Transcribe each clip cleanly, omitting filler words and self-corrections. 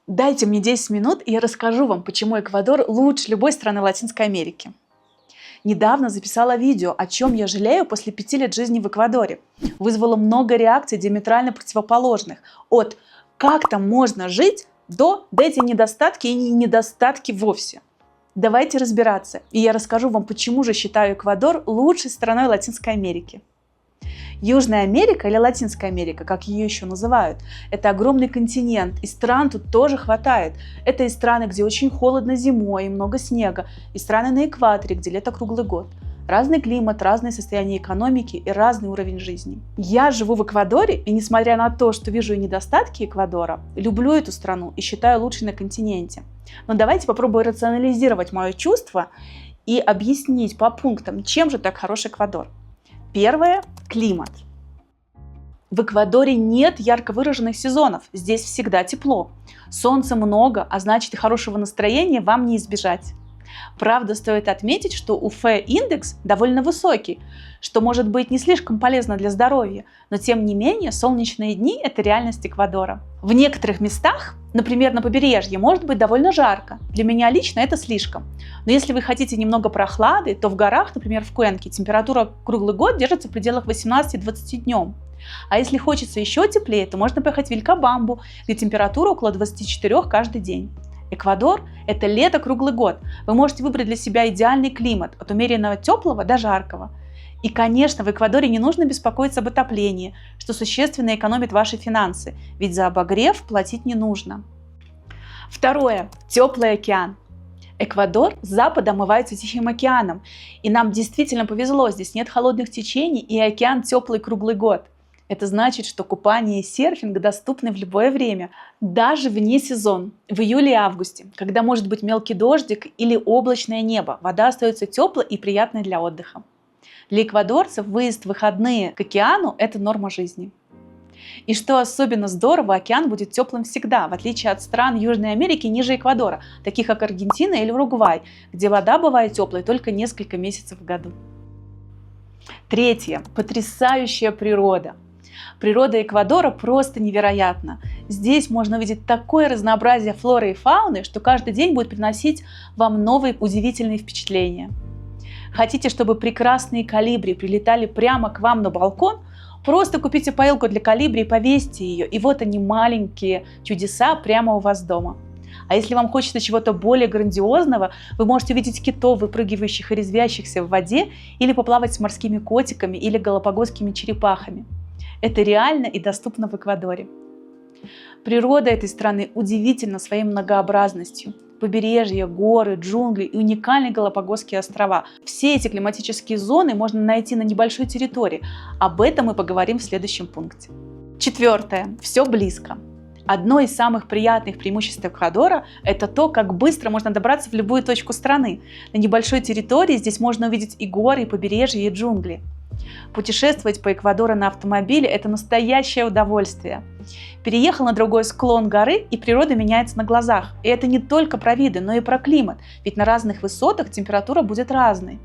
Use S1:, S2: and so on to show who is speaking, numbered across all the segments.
S1: Дайте мне 10 минут, и я расскажу вам, почему Эквадор лучше любой страны Латинской Америки. Недавно записала видео, о чем я жалею после 5 лет жизни в Эквадоре. Вызвало много реакций диаметрально противоположных. От «как там можно жить» до «дайте недостатки» и не недостатки вовсе. Давайте разбираться, и я расскажу вам, почему же считаю Эквадор лучшей страной Латинской Америки. Южная Америка или Латинская Америка, как ее еще называют, это огромный континент, и стран тут тоже хватает. Это и страны, где очень холодно зимой и много снега, и страны на экваторе, где лето круглый год. Разный климат, разное состояние экономики и разный уровень жизни. Я живу в Эквадоре, и несмотря на то, что вижу и недостатки Эквадора, люблю эту страну и считаю лучшей на континенте. Но давайте попробуем рационализировать мое чувство и объяснить по пунктам, чем же так хорош Эквадор. Первое – климат. В Эквадоре нет ярко выраженных сезонов, здесь всегда тепло. Солнца много, а значит и хорошего настроения вам не избежать. Правда, стоит отметить, что УФ-индекс довольно высокий, что может быть не слишком полезно для здоровья, но тем не менее солнечные дни – это реальность Эквадора. В некоторых местах, например, на побережье, может быть довольно жарко. Для меня лично это слишком. Но если вы хотите немного прохлады, то в горах, например, в Куэнке, температура круглый год держится в пределах 18-20 днем. А если хочется еще теплее, то можно поехать в Вилькабамбу, где температура около 24 каждый день. Эквадор – это лето круглый год. Вы можете выбрать для себя идеальный климат, от умеренного теплого до жаркого. И, конечно, в Эквадоре не нужно беспокоиться об отоплении, что существенно экономит ваши финансы, ведь за обогрев платить не нужно. Второе – теплый океан. Эквадор с запада омывается Тихим океаном, и нам действительно повезло, здесь нет холодных течений и океан теплый круглый год. Это значит, что купание и серфинг доступны в любое время, даже вне сезон, в июле и августе, когда может быть мелкий дождик или облачное небо, вода остается теплой и приятной для отдыха. Для эквадорцев выезд в выходные к океану – это норма жизни. И что особенно здорово, океан будет теплым всегда, в отличие от стран Южной Америки ниже Эквадора, таких как Аргентина или Уругвай, где вода бывает теплой только несколько месяцев в году. Третье – потрясающая природа. Природа Эквадора просто невероятна. Здесь можно увидеть такое разнообразие флоры и фауны, что каждый день будет приносить вам новые удивительные впечатления. Хотите, чтобы прекрасные колибри прилетали прямо к вам на балкон? Просто купите поилку для колибри и повесьте ее, и вот они, маленькие чудеса, прямо у вас дома. А если вам хочется чего-то более грандиозного, вы можете увидеть китов, выпрыгивающих и резвящихся в воде, или поплавать с морскими котиками или галапагосскими черепахами. Это реально и доступно в Эквадоре. Природа этой страны удивительна своей многообразностью. Побережье, горы, джунгли и уникальные Галапагосские острова. Все эти климатические зоны можно найти на небольшой территории. Об этом мы поговорим в следующем пункте. Четвертое. Все близко. Одно из самых приятных преимуществ Эквадора – это то, как быстро можно добраться в любую точку страны. На небольшой территории здесь можно увидеть и горы, и побережье, и джунгли. Путешествовать по Эквадору на автомобиле – это настоящее удовольствие. Переехал на другой склон горы, и природа меняется на глазах. И это не только про виды, но и про климат, ведь на разных высотах температура будет разной.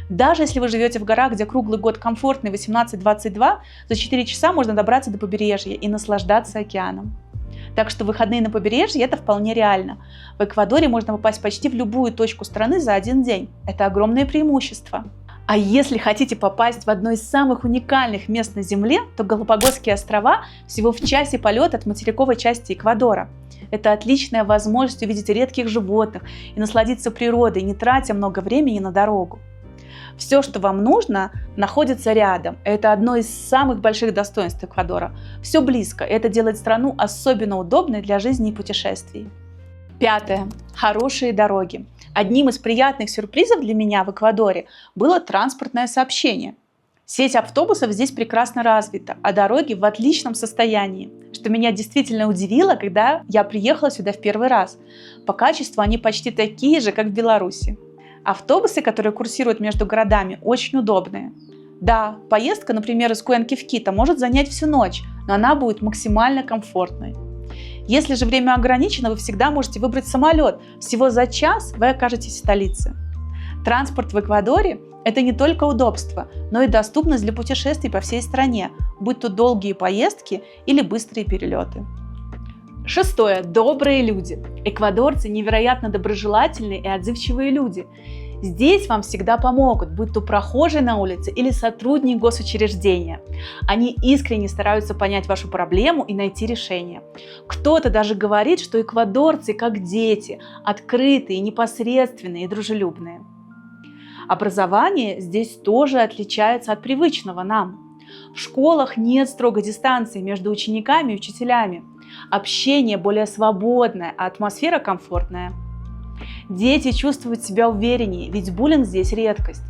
S1: Даже если вы живете в горах, где круглый год комфортный 18-22, за 4 часа можно добраться до побережья и наслаждаться океаном. Так что выходные на побережье – это вполне реально. В Эквадоре можно попасть почти в любую точку страны за один день. Это огромное преимущество. А если хотите попасть в одно из самых уникальных мест на Земле, то Галапагосские острова всего в часе полета от материковой части Эквадора. Это отличная возможность увидеть редких животных и насладиться природой, не тратя много времени на дорогу. Все, что вам нужно, находится рядом. Это одно из самых больших достоинств Эквадора. Все близко, и это делает страну особенно удобной для жизни и путешествий. Пятое. Хорошие дороги. Одним из приятных сюрпризов для меня в Эквадоре было транспортное сообщение. Сеть автобусов здесь прекрасно развита, а дороги в отличном состоянии, что меня действительно удивило, когда я приехала сюда в первый раз. По качеству они почти такие же, как в Беларуси. Автобусы, которые курсируют между городами, очень удобные. Да, поездка, например, из Куэнки в Кито может занять всю ночь, но она будет максимально комфортной. Если же время ограничено, вы всегда можете выбрать самолет. Всего за час вы окажетесь в столице. Транспорт в Эквадоре – это не только удобство, но и доступность для путешествий по всей стране, будь то долгие поездки или быстрые перелеты. Шестое. Добрые люди. Эквадорцы невероятно доброжелательные и отзывчивые люди. Здесь вам всегда помогут, будь то прохожий на улице или сотрудник госучреждения. Они искренне стараются понять вашу проблему и найти решение. Кто-то даже говорит, что эквадорцы как дети, открытые, непосредственные и дружелюбные. Образование здесь тоже отличается от привычного нам. В школах нет строгой дистанции между учениками и учителями. Общение более свободное, а атмосфера комфортная. Дети чувствуют себя увереннее, ведь буллинг здесь редкость.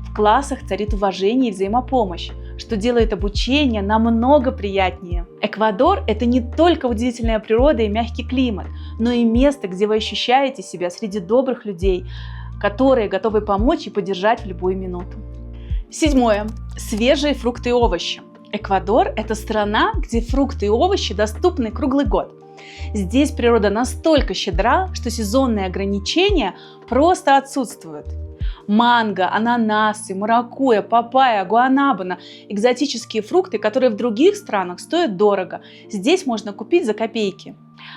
S1: В классах царит уважение и взаимопомощь, что делает обучение намного приятнее. Эквадор – это не только удивительная природа и мягкий климат, но и место, где вы ощущаете себя среди добрых людей, которые готовы помочь и поддержать в любую минуту. Седьмое. Свежие фрукты и овощи. Эквадор – это страна, где фрукты и овощи доступны круглый год. Здесь природа настолько щедра, что сезонные ограничения просто отсутствуют. Манго, ананасы, маракуйя, папайя, гуанабана – экзотические фрукты, которые в других странах стоят дорого. Здесь можно купить за копейки.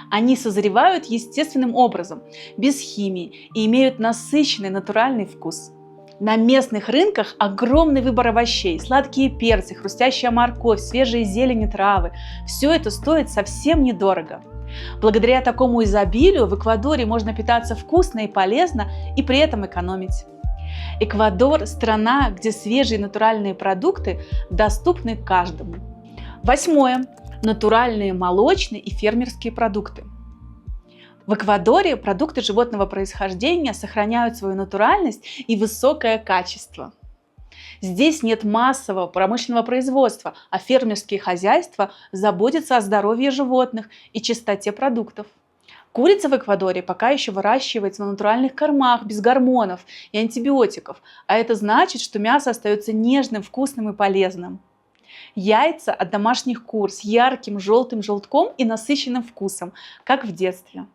S1: Они созревают естественным образом, без химии и имеют насыщенный натуральный вкус. На местных рынках огромный выбор овощей, сладкие перцы, хрустящая морковь, свежие зелени, травы. Все это стоит совсем недорого. Благодаря такому изобилию в Эквадоре можно питаться вкусно и полезно и при этом экономить. Эквадор – страна, где свежие натуральные продукты доступны каждому. Восьмое. Натуральные молочные и фермерские продукты. В Эквадоре продукты животного происхождения сохраняют свою натуральность и высокое качество. Здесь нет массового промышленного производства, а фермерские хозяйства заботятся о здоровье животных и чистоте продуктов. Курица в Эквадоре пока еще выращивается на натуральных кормах, без гормонов и антибиотиков, а это значит, что мясо остается нежным, вкусным и полезным. Яйца от домашних кур с ярким желтым желтком и насыщенным вкусом, как в детстве.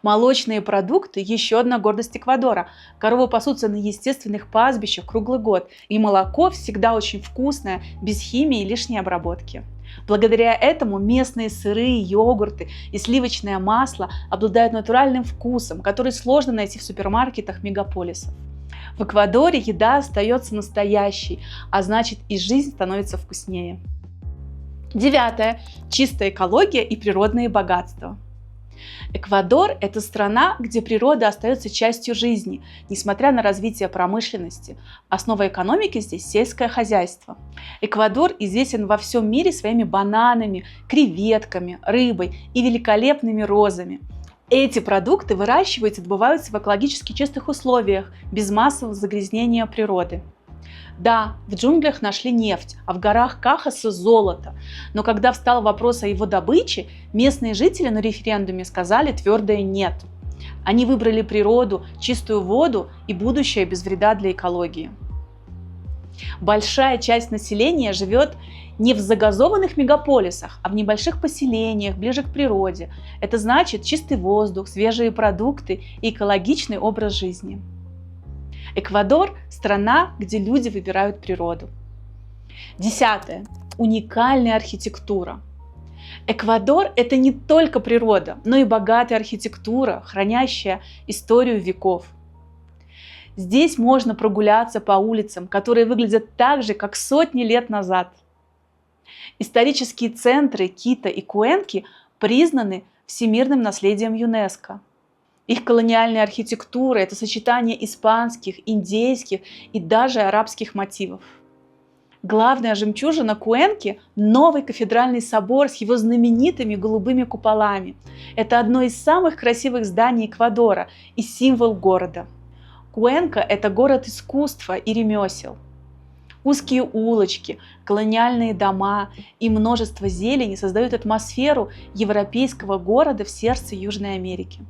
S1: Молочные продукты – еще одна гордость Эквадора. Коровы пасутся на естественных пастбищах круглый год, и молоко всегда очень вкусное, без химии и лишней обработки. Благодаря этому местные сыры, йогурты и сливочное масло обладают натуральным вкусом, который сложно найти в супермаркетах мегаполисов. В Эквадоре еда остается настоящей, а значит и жизнь становится вкуснее. Девятое. Чистая экология и природные богатства. Эквадор – это страна, где природа остается частью жизни, несмотря на развитие промышленности. Основа экономики здесь – сельское хозяйство. Эквадор известен во всем мире своими бананами, креветками, рыбой и великолепными розами. Эти продукты выращиваются и добываются в экологически чистых условиях, без массового загрязнения природы. Да, в джунглях нашли нефть, а в горах Кахаса – золото. Но когда встал вопрос о его добыче, местные жители на референдуме сказали твердое «нет». Они выбрали природу, чистую воду и будущее без вреда для экологии. Большая часть населения живет не в загазованных мегаполисах, а в небольших поселениях, ближе к природе. Это значит чистый воздух, свежие продукты и экологичный образ жизни. Эквадор – страна, где люди выбирают природу. Десятое. Уникальная архитектура. Эквадор – это не только природа, но и богатая архитектура, хранящая историю веков. Здесь можно прогуляться по улицам, которые выглядят так же, как сотни лет назад. Исторические центры Кито и Куэнки признаны всемирным наследием ЮНЕСКО. Их колониальная архитектура – это сочетание испанских, индейских и даже арабских мотивов. Главная жемчужина Куэнки – новый кафедральный собор с его знаменитыми голубыми куполами. Это одно из самых красивых зданий Эквадора и символ города. Куэнка – это город искусства и ремесел. Узкие улочки, колониальные дома и множество зелени создают атмосферу европейского города в сердце Южной Америки.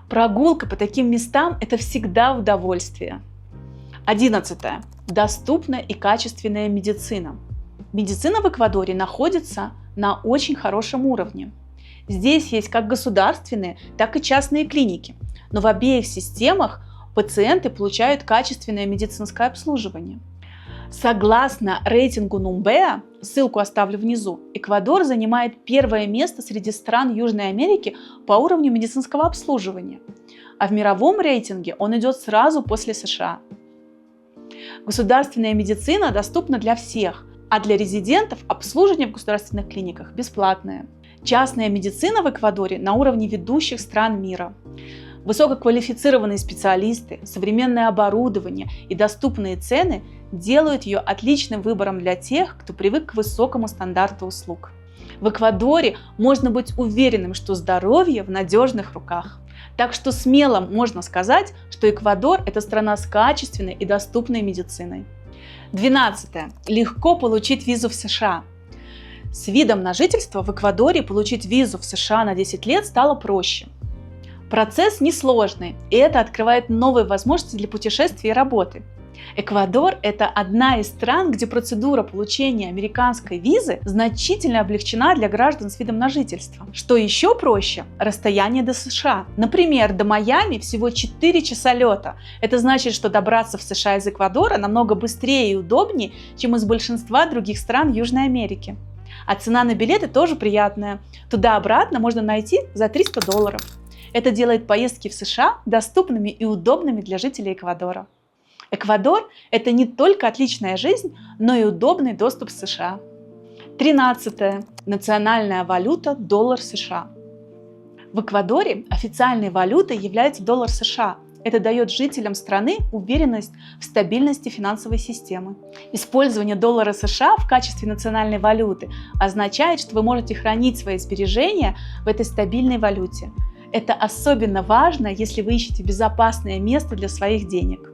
S1: Прогулка по таким местам – это всегда удовольствие. 11. Доступная и качественная медицина. Медицина в Эквадоре находится на очень хорошем уровне. Здесь есть как государственные, так и частные клиники, но в обеих системах пациенты получают качественное медицинское обслуживание. Согласно рейтингу Numbea, ссылку оставлю внизу, Эквадор занимает первое место среди стран Южной Америки по уровню медицинского обслуживания, а в мировом рейтинге он идет сразу после США. Государственная медицина доступна для всех, а для резидентов обслуживание в государственных клиниках бесплатное. Частная медицина в Эквадоре на уровне ведущих стран мира. Высококвалифицированные специалисты, современное оборудование и доступные цены делают ее отличным выбором для тех, кто привык к высокому стандарту услуг. В Эквадоре можно быть уверенным, что здоровье в надежных руках. Так что смело можно сказать, что Эквадор – это страна с качественной и доступной медициной. 12. Легко получить визу в США. С видом на жительство в Эквадоре получить визу в США на 10 лет стало проще. Процесс несложный, и это открывает новые возможности для путешествий и работы. Эквадор – это одна из стран, где процедура получения американской визы значительно облегчена для граждан с видом на жительство. Что еще проще – расстояние до США. Например, до Майами всего 4 часа лета. Это значит, что добраться в США из Эквадора намного быстрее и удобнее, чем из большинства других стран Южной Америки. А цена на билеты тоже приятная. Туда-обратно можно найти за $300. Это делает поездки в США доступными и удобными для жителей Эквадора. Эквадор – это не только отличная жизнь, но и удобный доступ в США. 13. Национальная валюта – доллар США. В Эквадоре официальной валютой является доллар США. Это дает жителям страны уверенность в стабильности финансовой системы. Использование доллара США в качестве национальной валюты означает, что вы можете хранить свои сбережения в этой стабильной валюте. Это особенно важно, если вы ищете безопасное место для своих денег.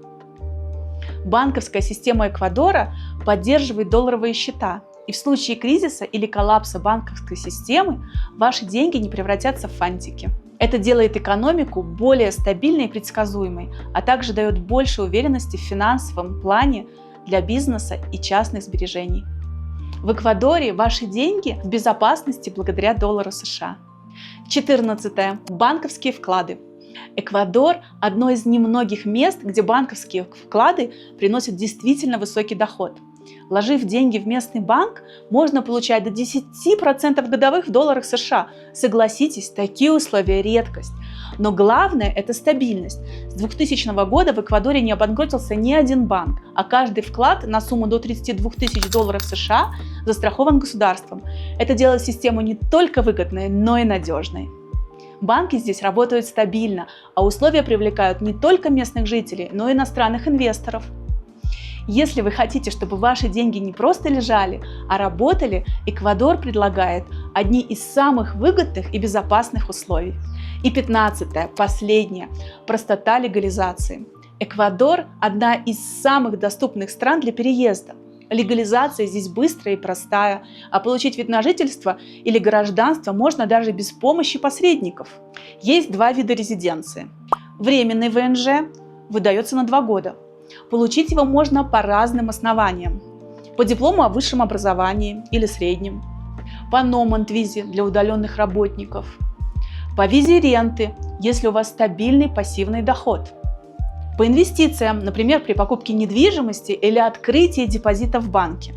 S1: Банковская система Эквадора поддерживает долларовые счета, и в случае кризиса или коллапса банковской системы ваши деньги не превратятся в фантики. Это делает экономику более стабильной и предсказуемой, а также дает больше уверенности в финансовом плане для бизнеса и частных сбережений. В Эквадоре ваши деньги в безопасности благодаря доллару США. 14. Банковские вклады. Эквадор – одно из немногих мест, где банковские вклады приносят действительно высокий доход. Вложив деньги в местный банк, можно получать до 10% годовых в долларах США. Согласитесь, такие условия – редкость. Но главное – это стабильность. С 2000 года в Эквадоре не обанкротился ни один банк, а каждый вклад на сумму до 32 тысяч долларов США застрахован государством. Это делает систему не только выгодной, но и надежной. Банки здесь работают стабильно, а условия привлекают не только местных жителей, но и иностранных инвесторов. Если вы хотите, чтобы ваши деньги не просто лежали, а работали, Эквадор предлагает одни из самых выгодных и безопасных условий. И 15. Последнее. Простота легализации. Эквадор – одна из самых доступных стран для переезда. Легализация здесь быстрая и простая, а получить вид на жительство или гражданство можно даже без помощи посредников. Есть два вида резиденции. Временный ВНЖ выдается на 2 года. Получить его можно по разным основаниям. По диплому о высшем образовании или среднем, по номад-визе для удаленных работников, по визе ренты, если у вас стабильный пассивный доход, по инвестициям, например, при покупке недвижимости или открытии депозита в банке.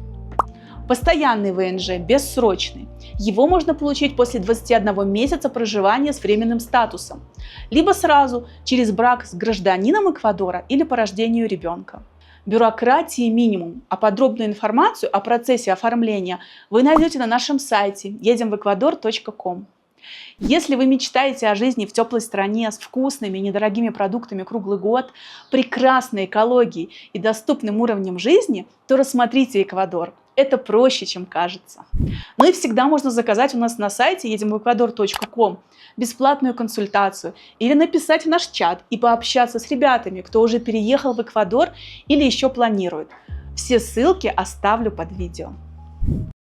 S1: Постоянный ВНЖ, бессрочный. Его можно получить после 21 месяца проживания с временным статусом, либо сразу через брак с гражданином Эквадора или по рождению ребенка. Бюрократии минимум, а подробную информацию о процессе оформления вы найдете на нашем сайте едемвэквадор.com. Если вы мечтаете о жизни в теплой стране с вкусными и недорогими продуктами круглый год, прекрасной экологией и доступным уровнем жизни, то рассмотрите Эквадор. Это проще, чем кажется. Ну и всегда можно заказать у нас на сайте едемвэквадор.com бесплатную консультацию или написать в наш чат и пообщаться с ребятами, кто уже переехал в Эквадор или еще планирует. Все ссылки оставлю под видео.